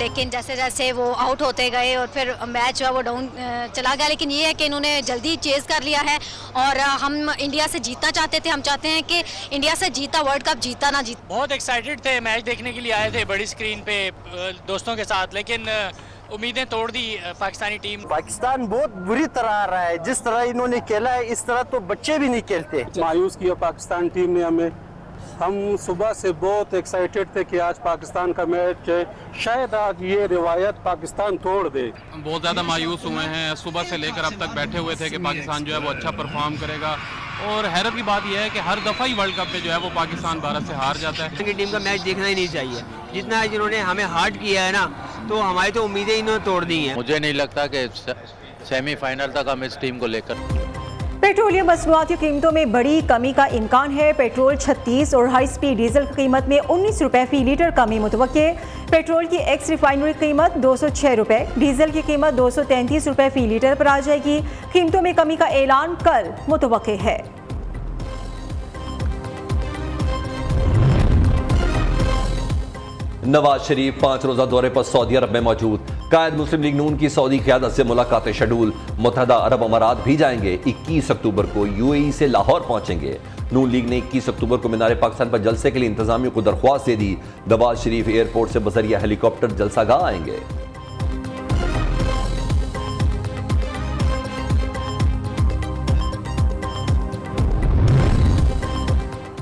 लेकिन जैसे जैसे वो आउट होते गए और फिर मैच जो है वो डाउन चला गया। लेकिन ये है कि इन्होंने जल्दी चेज़ कर लिया है और हम इंडिया से जीतना चाहते थे। हम चाहते हैं कि इंडिया से जीता वर्ल्ड कप, जीता ना जीता। बहुत एक्साइटेड थे, मैच देखने के लिए आए थे बड़ी स्क्रीन पे दोस्तों के साथ, लेकिन उम्मीदें तोड़ दी पाकिस्तानी टीम। पाकिस्तान बहुत बुरी तरह आ रहा है, जिस तरह इन्होंने खेला है इस तरह तो बच्चे भी नहीं खेलते। मायूस किया पाकिस्तान टीम ने हमें। हम सुबह से बहुत एक्साइटेड थे कि आज पाकिस्तान का मैच है, शायद आज ये रिवायत पाकिस्तान तोड़ दे। बहुत ज़्यादा मायूस हुए हैं, सुबह से लेकर अब तक बैठे हुए थे कि पाकिस्तान जो है वो अच्छा परफॉर्म करेगा। और हैरत की बात यह है कि हर दफ़ा ही वर्ल्ड कप पे जो है वो पाकिस्तान भारत से हार जाता है। की टीम का मैच देखना ही नहीं चाहिए, जितना जिन्होंने हमें हार्ड किया है ना, तो हमारी तो उम्मीदें इन्होंने तोड़ दी हैं। मुझे नहीं लगता कि सेमीफाइनल तक हम इस टीम को लेकर। पेट्रोलियम मसनूआत की कीमतों में बड़ी कमी का इम्कान है। पेट्रोल 36 और हाई स्पीड डीजल की कीमत में 19 रुपये फी लीटर कमी मुतवक्के। पेट्रोल की एक्स रिफाइनरी कीमत 206 रुपये, डीजल की कीमत 233 रुपये फी लीटर पर आ जाएगी। कीमतों में कमी का ऐलान कल मुतवक्के है। नवाज शरीफ 5 रोजा दौरे पर सऊदी अरब में मौजूद। कायद मुस्लिम लीग नून की सऊदी क़यादत से मुलाकातें शेड्यूल। मुत्तहदा अरब अमारात भी जाएंगे। 21 अक्टूबर को यूएई से लाहौर पहुंचेंगे। नून लीग ने 21 अक्टूबर को मीनार पाकिस्तान पर जलसे के लिए इंतजामिया को दरख्वास्त दे दी। नवाज शरीफ एयरपोर्ट से बजरिया हेलीकॉप्टर जलसागाह आएंगे।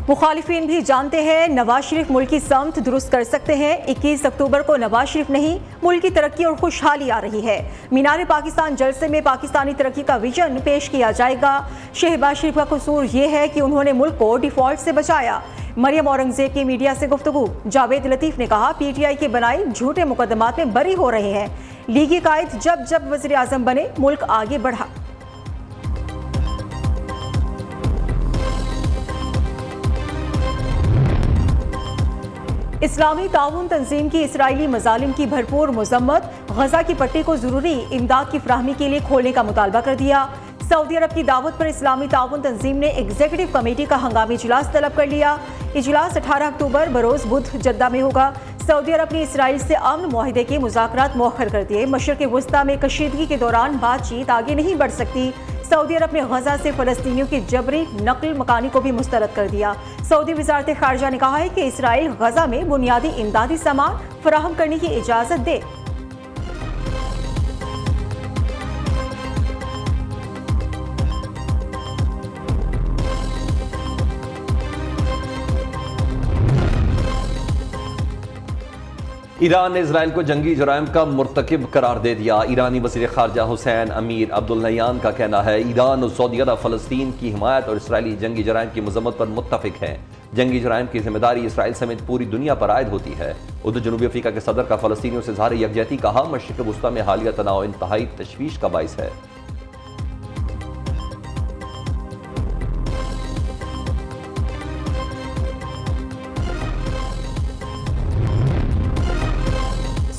मुखालिफिन भी जानते हैं नवाज शरीफ मुल्क की समत दुरुस्त कर सकते हैं। 21 अक्टूबर को नवाज शरीफ नहीं, मुल्क की तरक्की और खुशहाली आ रही है। मीनार पाकिस्तान जलसे में पाकिस्तानी तरक्की का विजन पेश किया जाएगा। शहबाज शरीफ का कसूर यह है कि उन्होंने मुल्क को डिफॉल्ट से बचाया। मरियम औरंगजेब की मीडिया से गुफ्तगू। जावेद लतीफ ने कहा, पीटीआई के बनाए झूठे मुकदमात में बरी हो रहे हैं। लीगी कायद जब जब वज़ीर आज़म बने, मुल्क आगे बढ़ा। इस्लामी ताउन तंजीम की इसराइली मजालिम की भरपूर मजम्मत। गजा की पट्टी को जरूरी इमदाद की फ्राहमी के लिए खोलने का मुतालबा कर दिया। सऊदी अरब की दावत पर इस्लामी ताउन तंजीम ने एग्जीक्यूटिव कमेटी का हंगामी इजलास तलब कर लिया। इजलास 18 अक्टूबर बरोज बुध जद्दा में होगा। सऊदी अरब ने इसराइल से अमन मुआहिदे के मुज़ाकरात मौखर कर दिए। मशरिक़ वस्ता में कशीदगी के दौरान बातचीत आगे नहीं बढ़ सकती। सऊदी अरब ने गजा से फ़लस्तीनियों की जबरी नकल मकानी को भी मुस्तरद कर दिया। सऊदी वज़ारत ख़ारिजा ने कहा है कि इसराइल गजा में बुनियादी इमदादी सामान फराहम करने की इजाज़त दे। ईरान ने इजराइल को जंगी जुराइम का मुर्तकिब करार दे दिया। ईरानी वज़ीर ख़ारिजा हुसैन अमीर अब्दुल नयान का कहना है, ईरान और सऊदी अरब फ़लस्तीन की हिमायत और इसराइली जंगी जुराइम की मज़म्मत पर मुत्तफ़िक हैं। जंगी जुराइम की जिम्मेदारी इसराइल समेत पूरी दुनिया पर आयद होती है। उधर जनूबी अफ्रीका के सदर का फ़लस्तीनियों से इज़हार यकजहती। कहा, मशरिक़ वस्ता में हालिया तनाव इंतहाई तशवीश का बाइस है।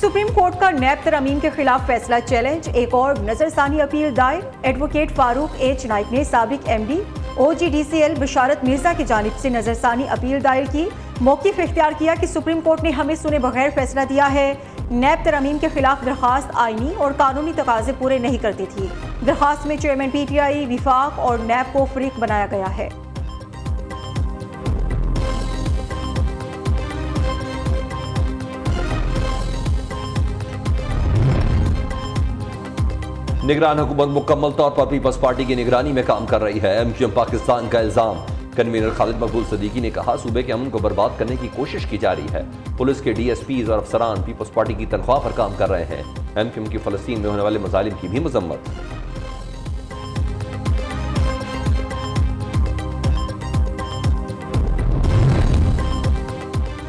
सुप्रीम कोर्ट का नैब तरमीम के खिलाफ फैसला चैलेंज। एक और नजरसानी अपील दायर। एडवोकेट फारूक एच नाइक ने साबिक एमडी OGDCL बशारत मिर्जा की जानिब से नजरसानी अपील दायर की। मौक़िफ़ इख्तियार किया कि सुप्रीम कोर्ट ने हमें सुने बगैर फैसला दिया है। नैब तरमीम के खिलाफ दरखास्त आईनी और कानूनी तकाजे पूरे नहीं करती थी। दरखास्त में चेयरमैन PTI, विफाक और नैब को फरीक बनाया गया है। निगरान हुकूमत मुकम्मल तौर पर पीपल्स पार्टी की निगरानी में काम कर रही है। MQM पाकिस्तान का इल्जाम। कन्वीनर खालिद मकबूल सदीकी ने कहा, सूबे के अमन को बर्बाद करने की कोशिश की जा रही है। पुलिस के DSPs और अफसरान पीपल्स पार्टी की तनख्वाह पर काम कर रहे हैं। MQM की फ़लस्तीन में होने वाले मजालिम की भी मजम्मत।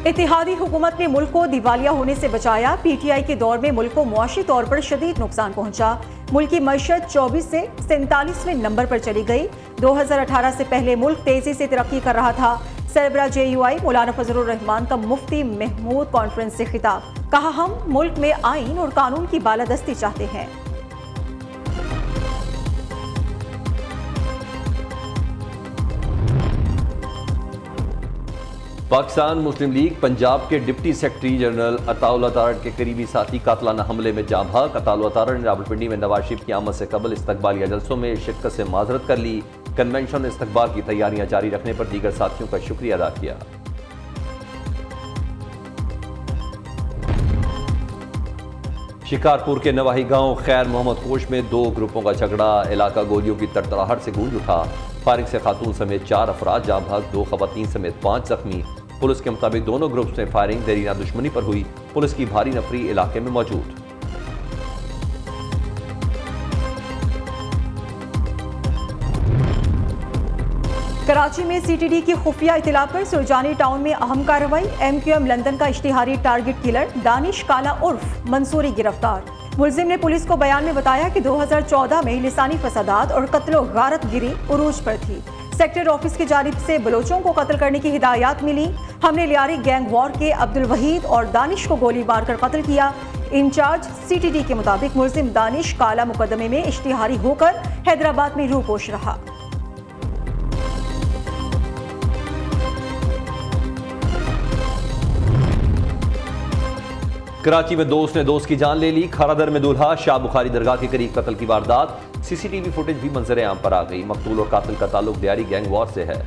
इत्तेहादी हुकूमत ने मुल्क को दिवालिया होने से बचाया। PTI के दौर में मुल्क को मुआशी तौर पर शदीद नुकसान पहुंचा। मुल्क की मईशत 24 से 47वें नंबर पर चली गई। 2018 से पहले मुल्क तेजी से तरक्की कर रहा था। सरबरा JUI मौलाना फजलुर रहमान का मुफ्ती महमूद कॉन्फ्रेंस से खिताब। कहा, हम मुल्क में आइन और कानून की बालादस्ती चाहते हैं। पाकिस्तान मुस्लिम लीग पंजाब के deputy secretary general Ataullah Tarar के करीबी साथी कातलाना हमले में जाँ भाग। अताउल्लाह तारड़ ने रावलपिंडी में नवाज शरीफ की आमद से कबल इस्तकबालिया जलसों में शिरकत से माजरत कर ली। कन्वेंशन इस्तकबाल की तैयारियां जारी रखने पर दीगर साथियों का शुक्रिया अदा किया। शिकारपुर के नवाही गांव खैर मोहम्मद कोश में 2 ग्रुपों का झगड़ा। इलाका गोलियों की तड़तड़ाहट से गूंज उठा। फायरिंग से खातून समेत 4 अफराद जाँ भाग, 2 खवातीन समेत 5 जख्मी। पुलिस के मुताबिक दोनों ग्रुप्स में फायरिंग देरीना दुश्मनी पर हुई। पुलिस की भारी नफरी इलाके में मौजूद। कराची में सीटीडी की खुफिया इतला पर सुरजानी टाउन में अहम कार्रवाई। MQM लंदन का इश्तिहारी टारगेट किलर दानिश काला उर्फ मंसूरी गिरफ्तार। मुलजिम ने पुलिस को बयान में बताया कि 2014 में लिसानी फसादात और कत्लो गारत गिरी उरूज पर थी। सेक्टर ऑफिस की जानिब से बलोचों को कत्ल करने की हिदायत मिली। हमने लियारी गैंग वॉर के अब्दुल वहीद और दानिश को गोली मारकर कत्ल किया। इंचार्ज सीटीडी के मुताबिक मुलजिम दानिश काला मुकदमे में इश्तिहारी होकर हैदराबाद में रूपोश रहा। कराची में दोस्त ने दोस्त की जान ले ली। खारादर में दूल्हा शाह बुखारी दरगाह के करीब कत्ल की वारदात। सीसीटीवी फुटेज भी मंजर आम पर आ गई। मकतूल और कातिल का ताल्लुक लियारी गैंग वॉर से है।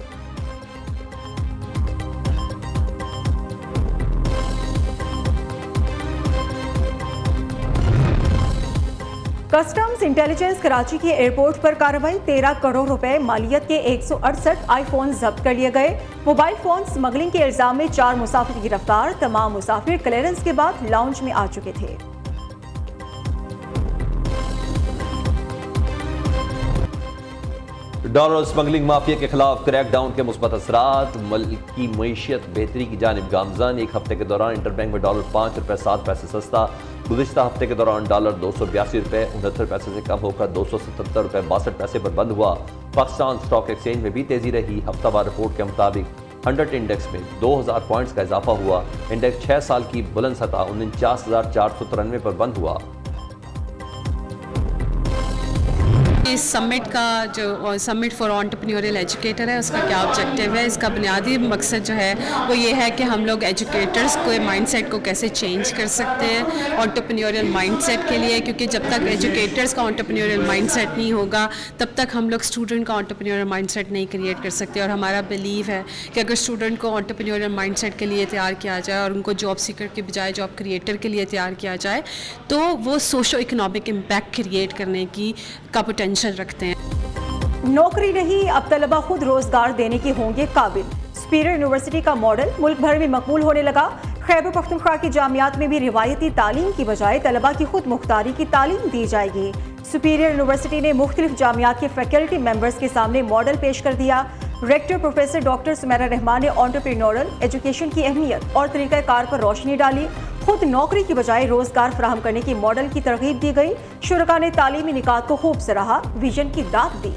कस्टम्स इंटेलिजेंस कराची के एयरपोर्ट पर कार्रवाई। 13 करोड़ रुपए मालियत के 168 आईफोन जब्त कर लिए गए। मोबाइल फोन स्मगलिंग के इल्जाम में 4 मुसाफिर गिरफ्तार। तमाम मुसाफिर क्लियरेंस के बाद लाउंज में आ चुके थे। डॉलर स्मगलिंग माफिया के खिलाफ क्रैकडाउन के मुस्बत असरात। मुल्क की मईशत बेहतरी की जानिब गामजान। एक हफ्ते के दौरान इंटरबैंक में डॉलर 5 रुपए 7 पैसे सस्ता। गुज़िश्ता हफ्ते के दौरान डॉलर 282 रुपए 69 पैसे से कम होकर 277 रुपए 62 पैसे पर बंद हुआ। पाकिस्तान स्टॉक एक्सचेंज में भी तेजी रही। हफ्तावार रिपोर्ट के मुताबिक 100 इंडेक्स में 2000 पॉइंट्स का इजाफा हुआ। इंडेक्स 6 साल की बुलंद सतह 49,493 पर बंद हुआ। इस समिट का जो समिट फॉर एंटरप्रेन्योरियल एजुकेटर है, उसका क्या ऑब्जेक्टिव है? इसका बुनियादी मकसद जो है वो ये है कि हम लोग एजुकेटर्स को माइंडसेट को कैसे चेंज कर सकते हैं एंटरप्रेन्योरियल माइंडसेट के लिए, क्योंकि जब तक एजुकेटर्स का एंटरप्रेन्योरियल माइंडसेट नहीं होगा तब तक हम लोग स्टूडेंट का एंटरप्रेन्योरियल माइंडसेट नहीं क्रिएट कर सकते। और हमारा बिलीव है कि अगर स्टूडेंट को एंटरप्रेन्योरियल माइंडसेट के लिए तैयार किया जाए और उनको जॉब सीकर के बजाय जॉब क्रिएटर के लिए तैयार किया जाए तो वो सोशो इकोनॉमिक इम्पैक्ट क्रिएट करने की का पोटेंशियल रखते हैं। नौकरी नहीं, अब तलबा खुद रोजगार देने के होंगे काबिल। सुपीरियर यूनिवर्सिटी का मॉडल मुल्क भर में मकबूल होने लगा। खैबर पख्तूनख्वा की जामियात में भी रिवायती तालीम की बजाय तलबा की खुद मुख्तारी की तालीम दी जाएगी। सुपीरियर यूनिवर्सिटी ने मुख्तलिफ जामियात के फैकल्टी मेंबर्स के सामने मॉडल पेश कर दिया। Rector professor doctor Sumaira Rehman ने एंटरप्रेन्योरियल एजुकेशन की अहमियत और तरीक़ाकार पर रोशनी डाली। खुद नौकरी की बजाय रोजगार फराहम करने के मॉडल की तरगीब दी गई। शुरका ने तालीमी निकात को खूब सराहा, विजन की दाद दी।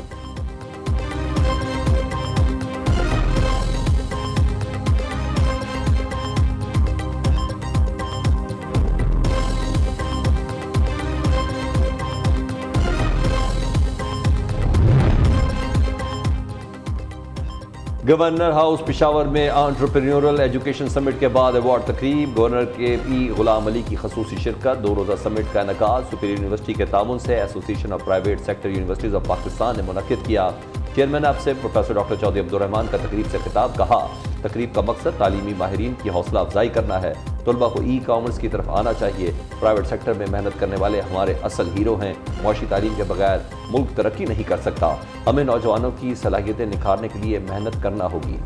गवर्नर हाउस पेशावर में एंटरप्रेन्योरियल एजुकेशन समिट के बाद अवार्ड तकरीब। गवर्नर के पी गुलाम अली की खसूसी शिरकत। 2 रोज़ा समिट का इनेकाद सुपीरियर यूनिवर्सिटी के ताउन से association of private sector universities of Pakistan ने मुनक्किद किया। चेयरमैन आपसे प्रोफेसर डॉक्टर चौधरी अब्दुर्रहमान का तकरीब से खिताब। कहा तकरीब का मकसद तालीमी माहिरीन की हौसला अफजाई करना है। तलबा को ई कॉमर्स की तरफ आना चाहिए। प्राइवेट सेक्टर में मेहनत करने वाले हमारे असल हीरो हैं। मुआशी तालीम के बगैर मुल्क तरक्की नहीं कर सकता। हमें नौजवानों की सलाहियतें निखारने के लिए मेहनत करना होगी।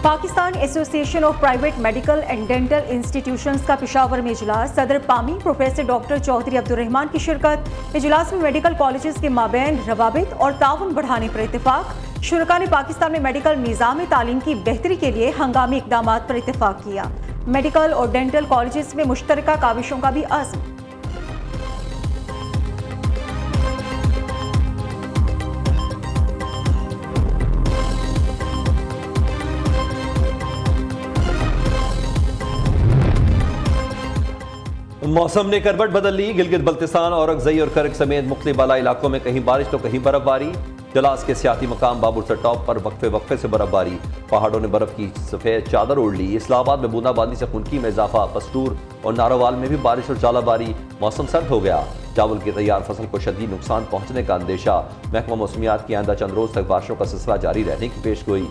Pakistan association of private medical and dental institutions का पेशावर में इजलास। सदर पामी प्रोफेसर डॉक्टर चौधरी अब्दुर्रहमान की शिरकत। इजलास में मेडिकल कॉलेजेस के माबैन रवाबित और ताउन बढ़ाने पर इत्तेफाक। शुरका ने पाकिस्तान में मेडिकल निज़ाम तालीम की बेहतरी के लिए हंगामी इकदाम पर इत्तेफाक किया। मेडिकल और डेंटल कॉलेजेस में मुश्तरका काविशों का भी आज़म। मौसम ने करवट बदल ली। गिलगित बल्तिस्तान, औरंगजई और करक समेत मुख्तलिफ बाला इलाकों में कहीं बारिश तो कहीं बर्फबारी। जलास के सियाती मकाम बाबुरसर टॉप पर वक्फे वक्फे से बर्फबारी, पहाड़ों ने बर्फ की सफेद चादर ओढ़ ली। इस्लामाबाद में बूंदाबांदी से खुनकी में इजाफा, पस्तूर और नारोवाल में भी बारिश और जालाबारी। मौसम सर्द हो गया। चावल की तैयार फसल को शदीद नुकसान पहुंचने का अंदेशा। महकमा मौसमियात की आइंदा चंद रोज तक बारिशों का सिलसिला जारी रहने की पेशगोई।